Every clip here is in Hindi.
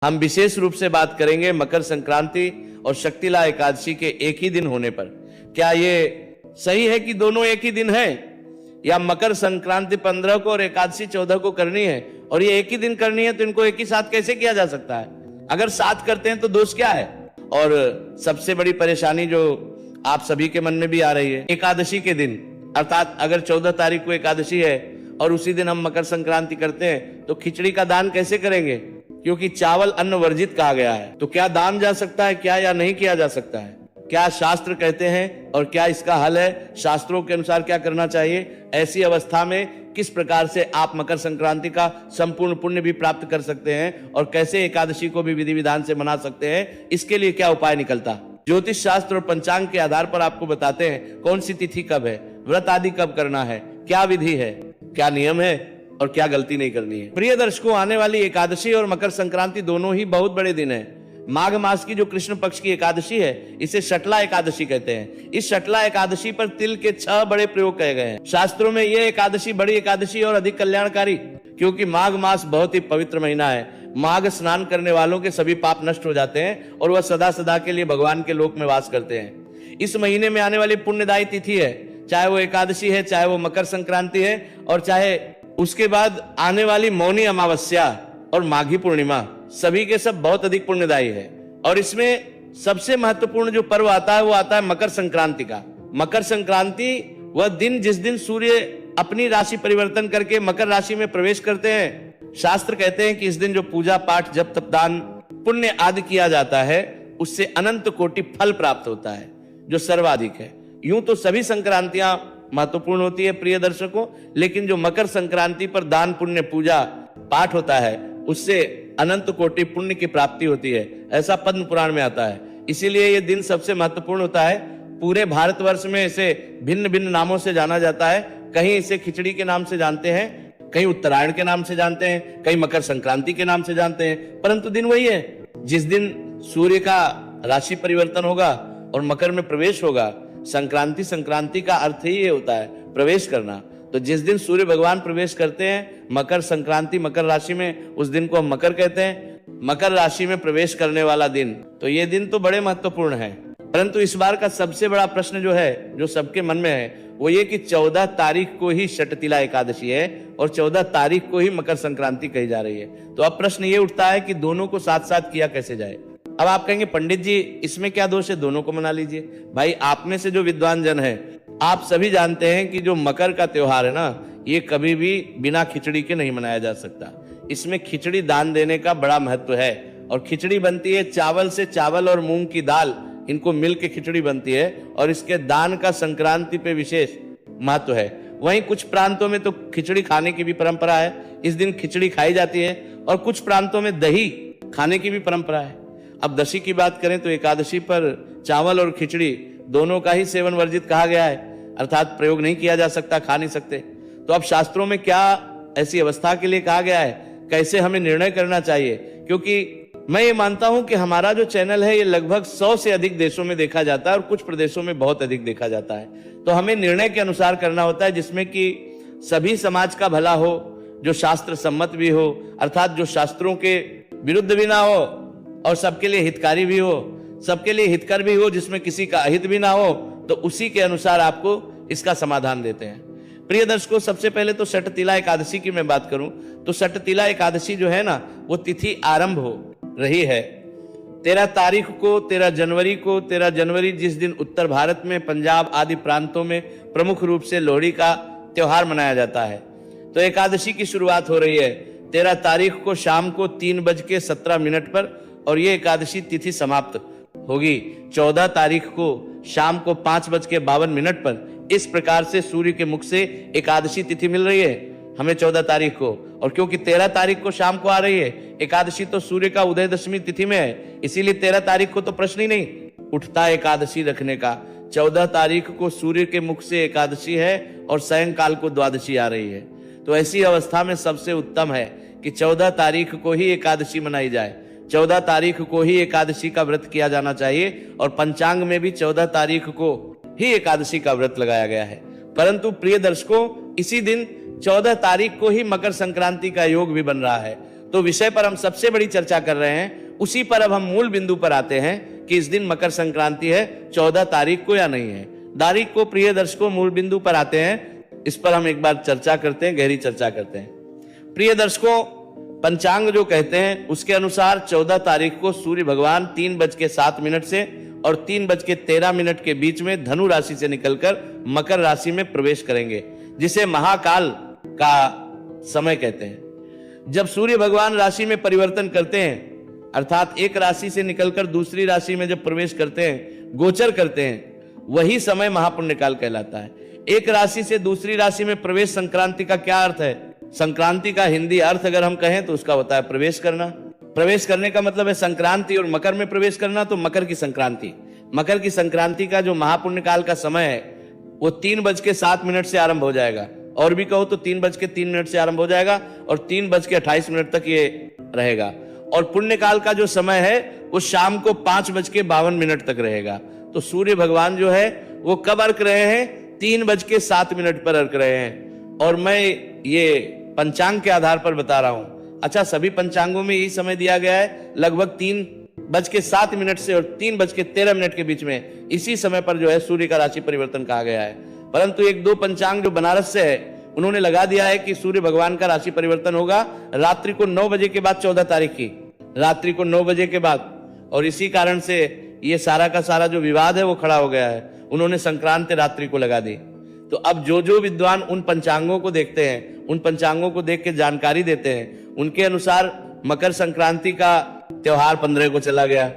हम विशेष रूप से बात करेंगे मकर संक्रांति और शक्तिला एकादशी के एक ही दिन होने पर। क्या ये सही है कि दोनों एक ही दिन है, या मकर संक्रांति 15 को और एकादशी 14 को करनी है और ये एक ही दिन करनी है, तो इनको एक ही साथ कैसे किया जा सकता है? अगर साथ करते हैं तो दोष क्या है? और सबसे बड़ी परेशानी जो आप सभी के मन में भी आ रही है, एकादशी के दिन, अर्थात अगर 14 तारीख को एकादशी है और उसी दिन हम मकर संक्रांति करते हैं तो खिचड़ी का दान कैसे करेंगे? क्योंकि चावल अन्न वर्जित कहा गया है। तो क्या दान जा सकता है क्या, या नहीं किया जा सकता है? क्या शास्त्र कहते हैं और क्या इसका हल है? शास्त्रों के अनुसार क्या करना चाहिए? ऐसी अवस्था में किस प्रकार से आप मकर संक्रांति का संपूर्ण पुण्य भी प्राप्त कर सकते हैं और कैसे एकादशी को भी विधि विधान से मना सकते हैं, इसके लिए क्या उपाय निकलता? ज्योतिष शास्त्र और पंचांग के आधार पर आपको बताते हैं कौन सी तिथि कब है, व्रत आदि कब करना है, क्या विधि है, क्या नियम है और क्या गलती नहीं करनी है। प्रिय दर्शकों, आने वाली एकादशी और मकर संक्रांति दोनों ही बहुत बड़े दिन हैं। माघ मास की जो कृष्ण पक्ष की एकादशी है, इसे शटला एकादशी कहते हैं। इस शटला एकादशी पर तिल के 6 बड़े प्रयोग कहे गए हैं। शास्त्रों में यह एकादशी बड़ी एकादशी और अधिक कल्याणकारी, क्योंकि माघ मास बहुत ही पवित्र महीना है। माघ स्नान करने वालों के सभी पाप नष्ट हो जाते हैं और वह सदा सदा के लिए भगवान के लोक में वास करते हैं। इस महीने में आने वाली पुण्यदायी तिथि है, चाहे वो एकादशी है, चाहे वो मकर संक्रांति है, और चाहे उसके बाद आने वाली मौनी अमावस्या और माघी पूर्णिमा, सभी के सब बहुत अधिक पुण्यदायी है। और इसमें सबसे महत्वपूर्ण जो पर्व आता है वो आता है मकर संक्रांति का। मकर संक्रांति वह दिन जिस दिन सूर्य अपनी राशि परिवर्तन करके मकर राशि में प्रवेश करते हैं। शास्त्र कहते हैं कि इस दिन जो पूजा पाठ जप तप दान पुण्य आदि किया जाता है, उससे अनंत कोटि फल प्राप्त होता है, जो सर्वाधिक है। यूं तो सभी संक्रांतियां महत्वपूर्ण होती है प्रिय दर्शकों, लेकिन जो मकर संक्रांति पर दान पुण्य पूजा पाठ होता है, उससे अनंत कोटि पुण्य की प्राप्ति होती है, ऐसा पद्म पुराण में आता है। इसीलिए ये दिन सबसे महत्वपूर्ण होता है। पूरे भारतवर्ष में इसे भिन्न भिन्न नामों से जाना जाता है। कहीं इसे खिचड़ी के नाम से जानते हैं, कहीं उत्तरायण के नाम से जानते हैं, कहीं मकर संक्रांति के नाम से जानते हैं, परंतु दिन वही है। जिस दिन सूर्य का राशि परिवर्तन होगा और मकर में प्रवेश होगा, संक्रांति का अर्थ ही ये होता है, प्रवेश करना। तो जिस दिन सूर्य भगवान प्रवेश करते हैं मकर संक्रांति मकर राशि में, उस दिन को हम मकर कहते हैं। मकर राशि में प्रवेश करने वाला दिन, तो ये दिन तो बड़े महत्वपूर्ण है। परंतु इस बार का सबसे बड़ा प्रश्न जो है, जो सबके मन में है, वो ये कि 14 तारीख को ही शटतिला एकादशी है और 14 तारीख को ही मकर संक्रांति कही जा रही है। तो अब प्रश्न ये उठता है कि दोनों को साथ साथ किया कैसे जाए। अब आप कहेंगे पंडित जी इसमें क्या दोष है, दोनों को मना लीजिए। भाई, आप में से जो विद्वान जन है, आप सभी जानते हैं कि जो मकर का त्योहार है ना, ये कभी भी बिना खिचड़ी के नहीं मनाया जा सकता। इसमें खिचड़ी दान देने का बड़ा महत्व है। और खिचड़ी बनती है चावल से, चावल और मूंग की दाल, इनको मिल के खिचड़ी बनती है और इसके दान का संक्रांति पे विशेष महत्व है। वहीं कुछ प्रांतों में तो खिचड़ी खाने की भी परंपरा है, इस दिन खिचड़ी खाई जाती है, और कुछ प्रांतों में दही खाने की भी परंपरा है। अब दशी की बात करें तो एकादशी पर चावल और खिचड़ी दोनों का ही सेवन वर्जित कहा गया है, अर्थात प्रयोग नहीं किया जा सकता, खा नहीं सकते। तो अब शास्त्रों में क्या ऐसी अवस्था के लिए कहा गया है, कैसे हमें निर्णय करना चाहिए? क्योंकि मैं ये मानता हूं कि हमारा जो चैनल है ये लगभग 100 से अधिक देशों में देखा जाता है और कुछ प्रदेशों में बहुत अधिक देखा जाता है। तो हमें निर्णय के अनुसार करना होता है, जिसमें कि सभी समाज का भला हो, जो शास्त्र सम्मत भी हो, अर्थात जो शास्त्रों के विरुद्ध भी ना हो और सबके लिए हितकारी भी हो, सबके लिए हितकर भी हो, जिसमें किसी का अहित भी ना हो। तो उसी के अनुसार आपको इसका समाधान देते हैं। प्रिय दर्शकों, सबसे पहले तो शटतिला एकादशी की मैं बात करूं तो शटतिला एकादशी जो है ना, वो तिथि आरंभ हो रही है 13 तारीख को, 13 जनवरी को। 13 जनवरी जिस दिन उत्तर भारत में पंजाब आदि प्रांतों में प्रमुख रूप से लोहड़ी का त्योहार मनाया जाता है। तो एकादशी की शुरुआत हो रही है 13 तारीख को शाम को 3:17 पर, और ये एकादशी तिथि समाप्त होगी 14 तारीख को शाम को 5:52 पर। इस प्रकार से सूर्य के मुख से एकादशी तिथि मिल रही है हमें 14 तारीख को, और क्योंकि 13 तारीख को शाम को आ रही है एकादशी, तो सूर्य का उदय दशमी तिथि में है, इसीलिए 13 तारीख को तो प्रश्न ही नहीं उठता एकादशी रखने का। 14 तारीख को सूर्य के मुख से एकादशी है और सायंकाल को द्वादशी आ रही है। तो ऐसी अवस्था में सबसे उत्तम है कि 14 तारीख को ही एकादशी मनाई जाए। 14 तारीख को ही एकादशी का व्रत किया जाना चाहिए, और पंचांग में भी 14 तारीख को ही एकादशी का व्रत लगाया गया है। परंतु प्रिय दर्शकों, इसी दिन 14 तारीख को ही मकर संक्रांति का योग भी बन रहा है। तो विषय पर हम सबसे बड़ी चर्चा कर रहे हैं, उसी पर अब हम मूल बिंदु पर आते हैं कि इस दिन मकर संक्रांति है 14 तारीख को या नहीं है। तारीख को प्रिय दर्शकों मूल बिंदु पर आते हैं, इस पर हम एक बार चर्चा करते हैं, गहरी चर्चा करते हैं। प्रिय दर्शकों, पंचांग जो कहते हैं उसके अनुसार 14 तारीख को सूर्य भगवान 3:07 से और 3:13 के बीच में धनु राशि से निकलकर मकर राशि में प्रवेश करेंगे, जिसे महाकाल का समय कहते हैं। जब सूर्य भगवान राशि में परिवर्तन करते हैं, अर्थात एक राशि से निकलकर दूसरी राशि में जब प्रवेश करते हैं, गोचर करते हैं, वही समय महापुण्य काल कहलाता है। एक राशि से दूसरी राशि में प्रवेश संक्रांति का क्या अर्थ है? संक्रांति का हिंदी अर्थ अगर हम कहें तो उसका होता है प्रवेश करना। प्रवेश करने का मतलब है संक्रांति और मकर में प्रवेश करना, तो मकर की संक्रांति। मकर की संक्रांति का जो महापुण्य काल का समय है वो 3:07 से आरंभ हो जाएगा, और भी कहो तो 3:03 से आरंभ हो जाएगा और 3:28 तक ये रहेगा। और पुण्य काल का जो समय है वो शाम को 5:52 तक रहेगा। तो सूर्य भगवान जो है वो कब अर्क रहे हैं? 3:07 पर अर्क रहे हैं। और मैं ये पंचांग के आधार पर बता रहा हूं। अच्छा, सभी पंचांगों में यही समय दिया गया है, लगभग 3:07 से और 3:13 के बीच में इसी समय पर जो है सूर्य का राशि परिवर्तन कहा गया है। परंतु एक दो पंचांग जो बनारस से है उन्होंने लगा दिया है कि सूर्य भगवान का राशि परिवर्तन होगा रात्रि को 9 बजे के बाद, 14 तारीख की रात्रि को 9 बजे के बाद। और इसी कारण से ये सारा का सारा जो विवाद है वो खड़ा हो गया है, उन्होंने संक्रांति रात्रि को लगा दी। तो अब जो विद्वान उन पंचांगों को देखते हैं, उन पंचांगों को देख के जानकारी देते हैं, उनके अनुसार मकर संक्रांति का त्योहार 15 को चला गया।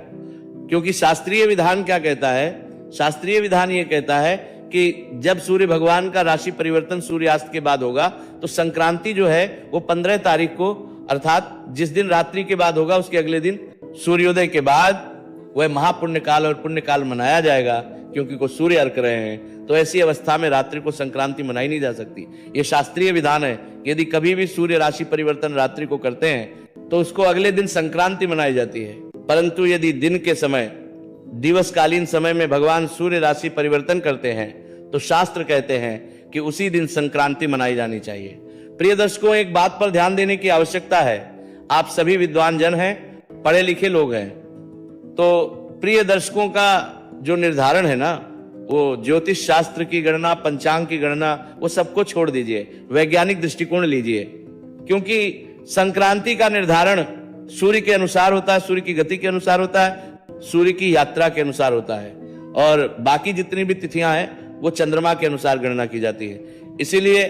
क्योंकि शास्त्रीय विधान क्या कहता है? शास्त्रीय विधान ये कहता है कि जब सूर्य भगवान का राशि परिवर्तन सूर्यास्त के बाद होगा तो संक्रांति जो है वो 15 तारीख को, अर्थात जिस दिन रात्रि के बाद होगा उसके अगले दिन सूर्योदय के बाद वह महापुण्य काल और पुण्य काल मनाया जाएगा, क्योंकि को सूर्य अर्क रहे हैं। तो ऐसी अवस्था में रात्रि को संक्रांति मनाई नहीं जा सकती। ये शास्त्रीय विधान है। यदि कभी भी सूर्य राशि परिवर्तन रात्रि को करते हैं तो उसको अगले दिन संक्रांति मनाई जाती है। परंतु यदि दिन के समय, दिवसकालीन समय में भगवान सूर्य राशि परिवर्तन करते हैं तो शास्त्र कहते हैं कि उसी दिन संक्रांति मनाई जानी चाहिए। प्रिय दर्शकों, एक बात पर ध्यान देने की आवश्यकता है। आप सभी विद्वान जन हैं, पढ़े लिखे लोग हैं, तो प्रिय दर्शकों का जो निर्धारण है ना, वो ज्योतिष शास्त्र की गणना, पंचांग की गणना, वो सबको छोड़ दीजिए, वैज्ञानिक दृष्टिकोण लीजिए। क्योंकि संक्रांति का निर्धारण सूर्य के अनुसार होता है, सूर्य की गति के अनुसार होता है, सूर्य की यात्रा के अनुसार होता है, और बाकी जितनी भी तिथियां हैं वो चंद्रमा के अनुसार गणना की जाती है। इसीलिए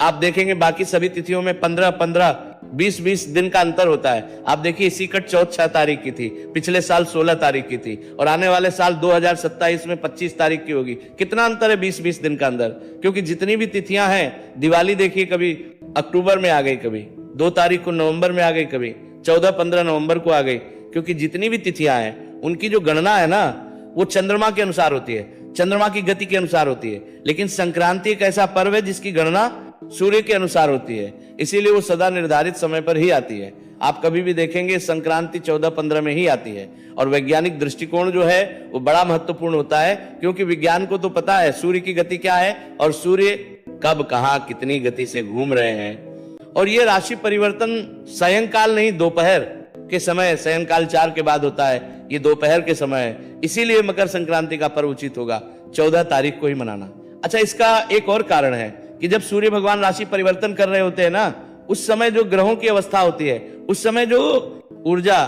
आप देखेंगे बाकी सभी तिथियों में 15-15, 20-20 दिन का अंतर होता है। आप देखिए इसी कट चौथ 6 तारीख की थी, पिछले साल 16 तारीख की थी, और आने वाले साल 2027 में 25 तारीख की होगी। कितना अंतर है 20-20 दिन का अंदर? क्योंकि जितनी भी तिथियां हैं, दिवाली देखिए कभी अक्टूबर में आ गई, कभी 2 तारीख को नवंबर में आ गई, कभी 14-15 नवंबर को आ गई। क्योंकि जितनी भी तिथियां हैं उनकी जो गणना है ना वो चंद्रमा के अनुसार होती है, चंद्रमा की गति के अनुसार होती है। लेकिन संक्रांति एक ऐसा पर्व है जिसकी गणना सूर्य के अनुसार होती है, इसीलिए वो सदा निर्धारित समय पर ही आती है। आप कभी भी देखेंगे संक्रांति 14-15 में ही आती है। और वैज्ञानिक दृष्टिकोण जो है वो बड़ा महत्वपूर्ण होता है, क्योंकि विज्ञान को तो पता है सूर्य की गति क्या है और सूर्य कब, कहां, कितनी गति से घूम रहे हैं। और ये राशि परिवर्तन सायंकाल नहीं, दोपहर के समय, सायंकाल 4 के बाद होता है, ये दोपहर के समय है। इसीलिए मकर संक्रांति का पर्व उचित होगा 14 तारीख को ही मनाना। अच्छा, इसका एक और कारण है कि जब सूर्य भगवान राशि परिवर्तन कर रहे होते हैं ना, उस समय जो ग्रहों की अवस्था होती है, उस समय जो ऊर्जा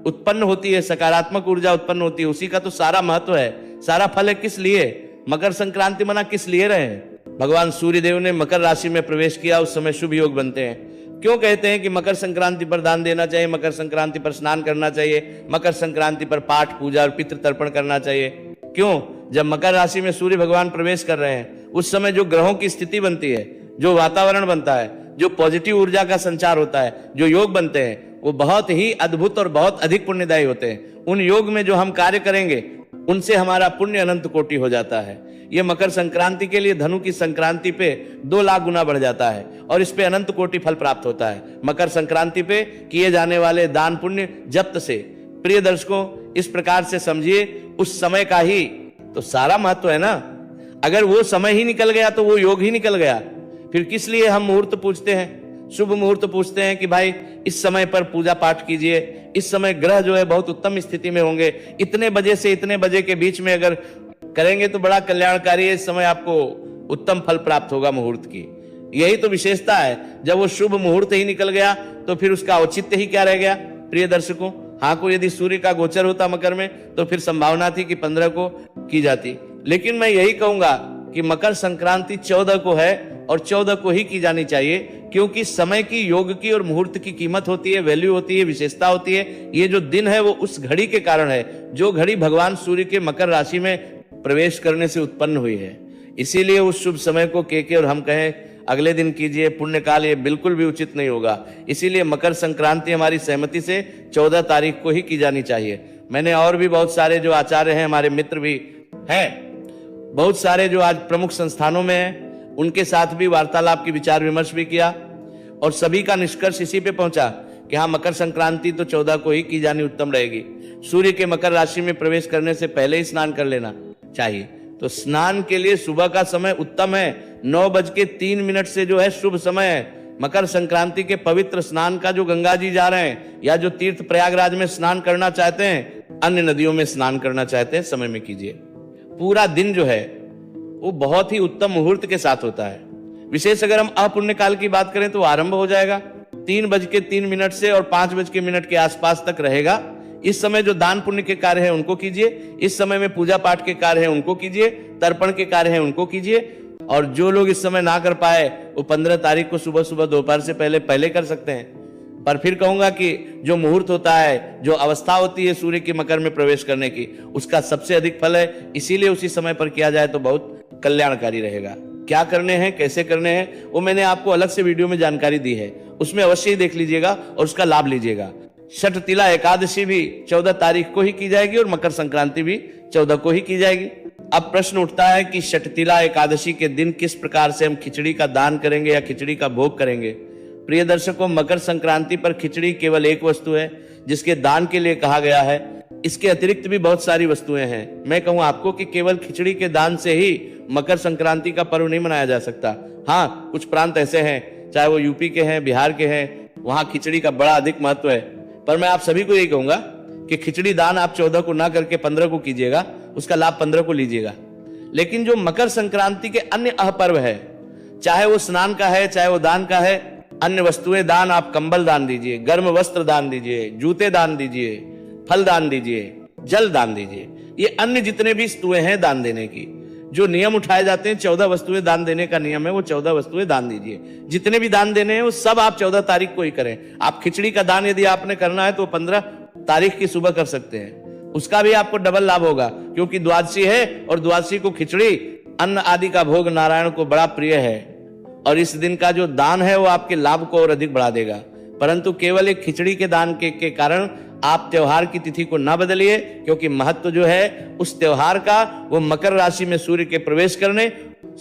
उत्पन्न होती है, सकारात्मक ऊर्जा उत्पन्न होती है, उसी का तो सारा महत्व है, सारा फल है। किस लिए मकर संक्रांति मना, किस लिए रहे हैं? भगवान सूर्य देव ने मकर राशि में प्रवेश किया, उस समय शुभ योग बनते हैं। क्यों कहते हैं कि मकर संक्रांति पर दान देना चाहिए, मकर संक्रांति पर स्नान करना चाहिए, मकर संक्रांति पर पाठ पूजा और पितृ तर्पण करना चाहिए? क्यों? जब मकर राशि में सूर्य भगवान प्रवेश कर रहे हैं उस समय जो ग्रहों की स्थिति बनती है, जो वातावरण बनता है, जो पॉजिटिव ऊर्जा का संचार होता है, जो योग बनते हैं, वो बहुत ही अद्भुत और बहुत अधिक पुण्यदायी होते हैं। उन योग में जो हम कार्य करेंगे उनसे हमारा पुण्य अनंत कोटि हो जाता है। ये मकर संक्रांति के लिए धनु की संक्रांति पे 2 लाख गुना बढ़ जाता है और इस पे अनंत कोटि फल प्राप्त होता है। मकर संक्रांति पे किए जाने वाले दान पुण्य जप्त से, प्रिय दर्शकों, इस प्रकार से समझिए उस समय का ही तो सारा महत्व है ना। अगर वो समय ही निकल गया तो वो योग ही निकल गया, फिर किस लिए हम मुहूर्त पूछते हैं? शुभ मुहूर्त पूछते हैं कि भाई इस समय पर पूजा पाठ कीजिए, इस समय ग्रह जो है बहुत उत्तम स्थिति में होंगे, इतने बजे से इतने बजे के बीच में अगर करेंगे तो बड़ा कल्याणकारी है, इस समय आपको उत्तम फल प्राप्त होगा मुहूर्त की। यही तो विशेषता है। जब वो शुभ मुहूर्त ही निकल गया तो फिर उसका औचित्य ही क्या रह गया प्रिय दर्शकों। हाँ, को यदि सूर्य का गोचर होता मकर में तो फिर संभावना थी कि 15 को की जाती, लेकिन मैं यही कहूंगा कि मकर संक्रांति 14 को है और 14 को ही की जानी चाहिए, क्योंकि समय की, योग की और मुहूर्त की कीमत होती है, वैल्यू होती है, विशेषता होती है। ये जो दिन है वो उस घड़ी के कारण है, जो घड़ी भगवान सूर्य के मकर राशि में प्रवेश करने से उत्पन्न हुई है। इसीलिए उस शुभ समय को के और हम कहें अगले दिन कीजिए, पुण्य काल, ये बिल्कुल भी उचित नहीं होगा। इसीलिए मकर संक्रांति हमारी सहमति से 14 तारीख को ही की जानी चाहिए। मैंने और भी बहुत सारे जो आचार्य हैं, हमारे मित्र भी हैं, बहुत सारे जो आज प्रमुख संस्थानों में हैं, उनके साथ भी वार्तालाप की विचार विमर्श भी किया और सभी का निष्कर्ष इसी पे पहुंचा कि हाँ, मकर संक्रांति तो 14 को ही की जानी उत्तम रहेगी। सूर्य के मकर राशि में प्रवेश करने से पहले ही स्नान कर लेना चाहिए। तो स्नान के लिए सुबह का समय उत्तम है, 9:03 से जो है शुभ समय है। मकर संक्रांति के पवित्र स्नान का जो गंगा जी जा रहे हैं या जो तीर्थ प्रयागराज में स्नान करना चाहते हैं, अन्य नदियों में स्नान करना चाहते हैं, समय में कीजिए। पूरा दिन जो है वो बहुत ही उत्तम मुहूर्त के साथ होता है। विशेष अगर हम अपुण्य काल की बात करें तो आरंभ हो जाएगा 3:03 से और 5:00 के आसपास तक रहेगा। इस समय जो दान पुण्य के कार्य हैं उनको कीजिए, इस समय में पूजा पाठ के कार्य हैं उनको कीजिए, तर्पण के कार्य हैं उनको कीजिए, और जो लोग इस समय ना कर पाए वो 15 तारीख को सुबह सुबह दोपहर से पहले कर सकते हैं। पर फिर कहूंगा कि जो मुहूर्त होता है, जो अवस्था होती है सूर्य की मकर में प्रवेश करने की, उसका सबसे अधिक फल है। इसीलिए उसी समय पर किया जाए तो बहुत कल्याणकारी रहेगा। क्या करने हैं, कैसे करने हैं, वो मैंने आपको अलग से वीडियो में जानकारी दी है, उसमें अवश्य ही देख लीजिएगा और उसका लाभ लीजिएगा। षटतिला एकादशी भी 14 तारीख को ही की जाएगी और मकर संक्रांति भी 14 को ही की जाएगी। अब प्रश्न उठता है कि षटतिला एकादशी के दिन किस प्रकार से हम खिचड़ी का दान करेंगे या खिचड़ी का भोग करेंगे। प्रिय दर्शकों, मकर संक्रांति पर खिचड़ी केवल एक वस्तु है जिसके दान के लिए कहा गया है। इसके अतिरिक्त भी बहुत सारी वस्तुएं हैं। मैं कहूं आपको कि केवल खिचड़ी के दान से ही मकर संक्रांति का पर्व नहीं मनाया जा सकता। हाँ, कुछ प्रांत ऐसे हैं, चाहे वो यूपी के हैं, बिहार के हैं, वहां खिचड़ी का बड़ा अधिक महत्व है। पर मैं आप सभी को यही कहूंगा कि खिचड़ी दान आप 14 को ना करके 15 को कीजिएगा, उसका लाभ 15 को लीजिएगा। लेकिन जो मकर संक्रांति के अन्य अहपर्व है, चाहे वो स्नान का है, चाहे वो दान का है, अन्य वस्तुएं दान, आप कंबल दान दीजिए, गर्म वस्त्र दान दीजिए, जूते दान दीजिए, फल दान दीजिए, जल दान दीजिए। ये अन्य जितने भी वस्तुएं हैं दान देने की, जो नियम उठाए जाते हैं, 14 वस्तुएं दान देने का नियम है, वो 14 वस्तुएं दान दीजिए। जितने भी दान देने हैं वो सब आप 14 तारीख को ही करें। आप खिचड़ी का दान यदि आपने करना है तो 15 तारीख की सुबह कर सकते हैं, उसका भी आपको डबल लाभ होगा, क्योंकि द्वादशी है और द्वादशी को खिचड़ी, अन्न आदि का भोग नारायण को बड़ा प्रिय है, और इस दिन का जो दान है वो आपके लाभ को और अधिक बढ़ा देगा। परंतु केवल एक खिचड़ी के दान के कारण आप त्योहार की तिथि को ना बदलिए, क्योंकि महत्व जो है उस त्योहार का वो मकर राशि में सूर्य के प्रवेश करने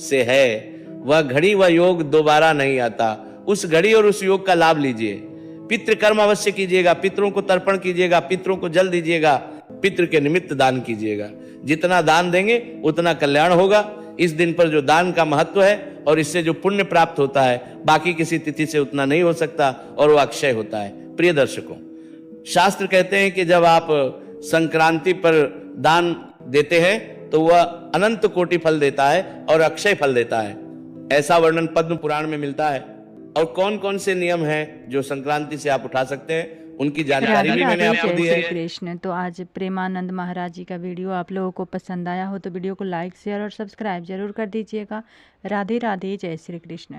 से है। वह घड़ी, वह योग दोबारा नहीं आता। उस घड़ी और उस योग का लाभ लीजिए। पितृ कर्म अवश्य कीजिएगा, पितरों को तर्पण कीजिएगा, पितरों को जल दीजिएगा, पितृ के निमित्त दान कीजिएगा। जितना दान देंगे उतना कल्याण होगा। इस दिन पर जो दान का महत्व है और इससे जो पुण्य प्राप्त होता है, बाकी किसी तिथि से उतना नहीं हो सकता, और वो अक्षय होता है। प्रिय दर्शकों, शास्त्र कहते हैं कि जब आप संक्रांति पर दान देते हैं तो वह अनंत कोटि फल देता है और अक्षय फल देता है। ऐसा वर्णन पद्म पुराण में मिलता है। और कौन कौन से नियम हैं जो संक्रांति से आप उठा सकते हैं, उनकी जानकारी भी मैंने आपको दी है। कृष्ण। तो आज प्रेमानंद महाराज जी का वीडियो आप लोगों को पसंद आया हो तो वीडियो को लाइक, शेयर और सब्सक्राइब जरूर कर दीजिएगा। राधे राधे, जय श्री कृष्ण।